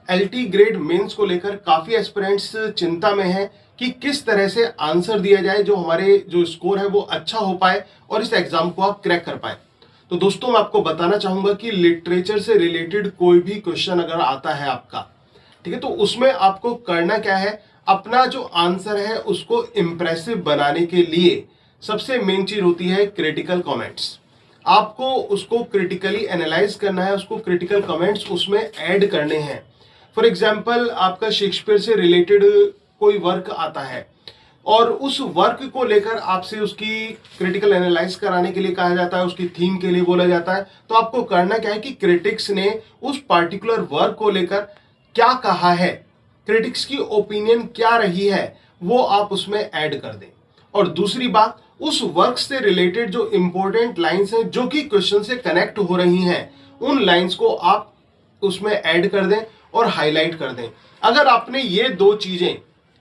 LT grade mains को लेकर काफी एस्पिरेंट्स चिंता में हैं कि किस तरह से आंसर दिया जाए जो हमारे जो स्कोर है वो अच्छा हो पाए और इस एग्जाम को आप क्रैक कर पाए। तो दोस्तों मैं आपको बताना चाहूंगा कि लिटरेचर से रिलेटेड कोई भी क्वेश्चन अगर आता है आपका, ठीक है, तो उसमें आपको करना क्या है, अपना जो आंसर है उसको इंप्रेसिव बनाने के लिए सबसे मेन चीज होती है क्रिटिकल कमेंट्स। आपको उसको क्रिटिकली एनालाइज करना है, उसको क्रिटिकल कमेंट्स उसमें ऐड करने हैं। फॉर एग्जाम्पल आपका शेक्सपियर से रिलेटेड कोई वर्क आता है और उस वर्क को लेकर आपसे उसकी क्रिटिकल एनालाइज कराने के लिए कहा जाता है, उसकी थीम के लिए बोला जाता है। तो आपको करना क्या है कि क्रिटिक्स ने उस पार्टिकुलर वर्क को लेकर क्या कहा है, क्रिटिक्स की ओपिनियन क्या रही है, वो आप उसमें ऐड कर दें। और दूसरी बात, उस वर्क से रिलेटेड जो इंपॉर्टेंट लाइंस हैं जो कि क्वेश्चन से कनेक्ट हो रही हैं, उन लाइंस को आप उसमें ऐड कर दें और हाईलाइट कर दें। अगर आपने ये दो चीजें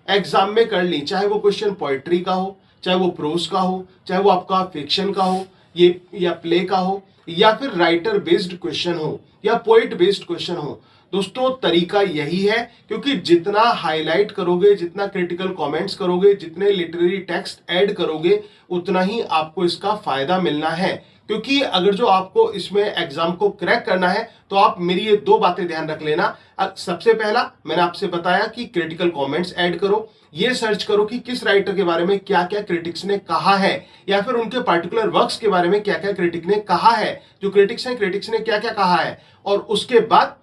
एग्जाम में कर ली, चाहे वो क्वेश्चन पोएट्री का हो, चाहे वो प्रोज का हो, चाहे वो आपका फिक्शन का हो, ये या प्ले का हो, या फिर राइटर बेस्ड क्वेश्चन हो या पोइट बेस्ड क्वेश्चन हो, दोस्तों तरीका यही है, क्योंकि जितना हाईलाइट करोगे, जितना क्रिटिकल कमेंट्स करोगे, जितने लिटरेरी टेक्स्ट ऐड करोगे, उतना ही आपको इसका फायदा मिलना है। क्योंकि अगर जो आपको इसमें एग्जाम को क्रैक करना है तो आप मेरी ये दो बातें ध्यान रख लेना। सबसे पहला मैंने आपसे बताया कि क्रिटिकल कमेंट्स ऐड करो, ये सर्च करो कि किस राइटर के बारे में क्या क्या क्रिटिक्स ने कहा है, या फिर उनके पार्टिकुलर वर्क्स के बारे में क्या क्या क्रिटिक ने कहा है, जो क्रिटिक्स हैं क्रिटिक्स ने क्या क्या कहा है, और उसके बाद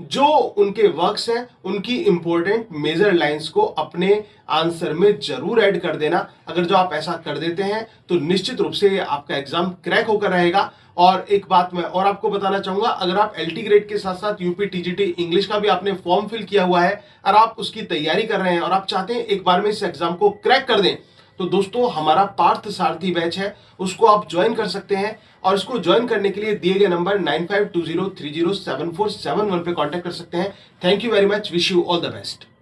जो उनके वर्क्स हैं उनकी इंपॉर्टेंट मेजर लाइंस को अपने आंसर में जरूर ऐड कर देना। अगर जो आप ऐसा कर देते हैं तो निश्चित रूप से आपका एग्जाम क्रैक होकर रहेगा। और एक बात मैं और आपको बताना चाहूंगा, अगर आप एलटी ग्रेड के साथ साथ यूपी टीजीटी इंग्लिश का भी आपने फॉर्म फिल किया हुआ है और आप उसकी तैयारी कर रहे हैं और आप चाहते हैं एक बार में इस एग्जाम को क्रैक कर दें, तो दोस्तों हमारा पार्थ सारथी बैच है, उसको आप ज्वाइन कर सकते हैं। और इसको ज्वाइन करने के लिए दिए गए नंबर 9520307471 पे कांटेक्ट कर सकते हैं। Thank you very much, wish you all the best.